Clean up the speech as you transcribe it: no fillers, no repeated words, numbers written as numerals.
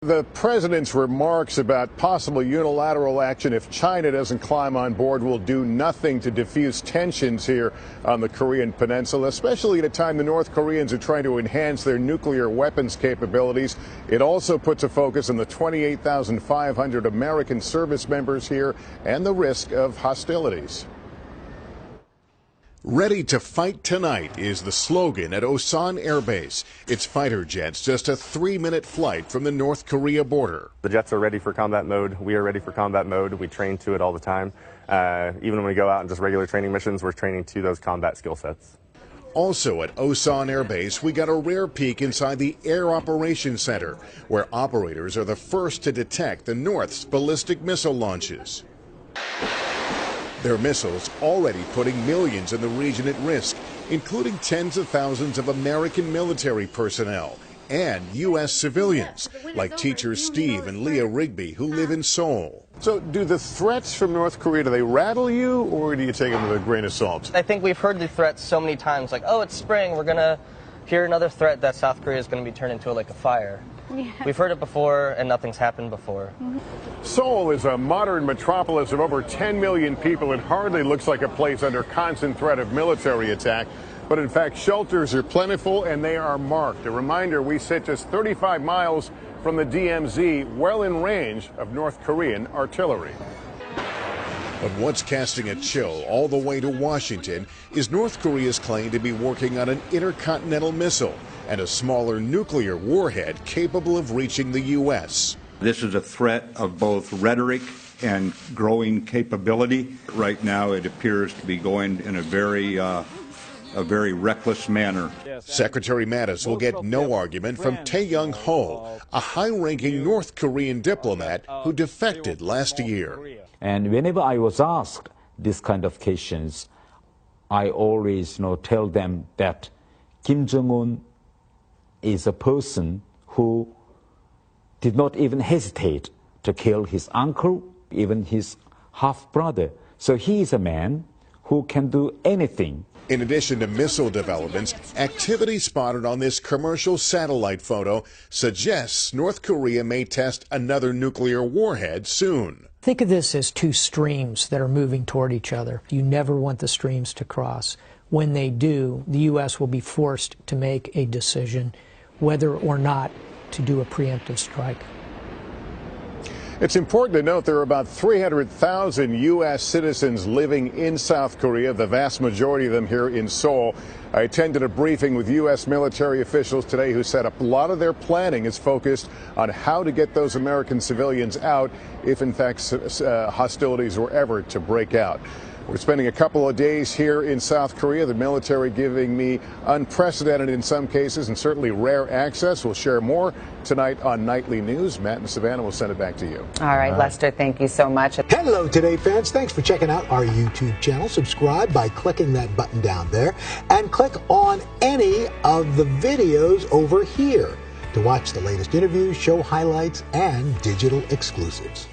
The president's remarks about possible unilateral action if China doesn't climb on board will do nothing to diffuse tensions here on the Korean Peninsula, especially at a time the North Koreans are trying to enhance their nuclear weapons capabilities. It also puts a focus on the 28,500 American service members here and the risk of hostilities. Ready to fight tonight is the slogan at Osan Air Base. It's fighter jets just a 3-minute flight from the North Korea border. The jets are ready for combat mode. We are ready for combat mode. We train to it all the time. Even when we go out on just regular training missions, we're training to those combat skill sets. Also at Osan Air Base, we got a rare peek inside the Air Operations Center, where operators are the first to detect the North's ballistic missile launches. Their missiles already putting millions in the region at risk, including tens of thousands of American military personnel and U.S. civilians, like teachers Steve and Leah Rigby, who live in Seoul. So do the threats from North Korea, do they rattle you, or do you take them with a grain of salt? I think we've heard the threats so many times, like, oh, it's spring, we're going to hear another threat that South Korea is going to be turned into like a fire. Yeah. We've heard it before, and nothing's happened before. Seoul is a modern metropolis of over 10 million people. It hardly looks like a place under constant threat of military attack. But in fact, shelters are plentiful and they are marked. A reminder, we sit just 35 miles from the DMZ, well in range of North Korean artillery. But what's casting a chill all the way to Washington is North Korea's claim to be working on an intercontinental missile and a smaller nuclear warhead capable of reaching the U.S. This is a threat of both rhetoric and growing capability. Right now, it appears to be going in a very reckless manner. Secretary Mattis will get no argument from Tae-Young Ho, a high-ranking North Korean diplomat who defected last year. And whenever I was asked this kind of questions, I always tell them that Kim Jong-un is a person who did not even hesitate to kill his uncle, even his half-brother. So he is a man who can do anything. In addition to missile developments, activity spotted on this commercial satellite photo suggests North Korea may test another nuclear warhead soon. Think of this as two streams that are moving toward each other. You never want the streams to cross. When they do, the U.S. will be forced to make a decision whether or not to do a preemptive strike. It's important to note there are about 300,000 U.S. citizens living in South Korea, the vast majority of them here in Seoul. I attended a briefing with U.S. military officials today who said a lot of their planning is focused on how to get those American civilians out if, in fact, hostilities were ever to break out. We're spending a couple of days here in South Korea, the military giving me unprecedented in some cases and certainly rare access. We'll share more tonight on Nightly News. Matt and Savannah will send it back to you. All right, Lester, thank you so much. Hello, Today fans. Thanks for checking out our YouTube channel. Subscribe by clicking that button down there and click on any of the videos over here to watch the latest interviews, show highlights, and digital exclusives.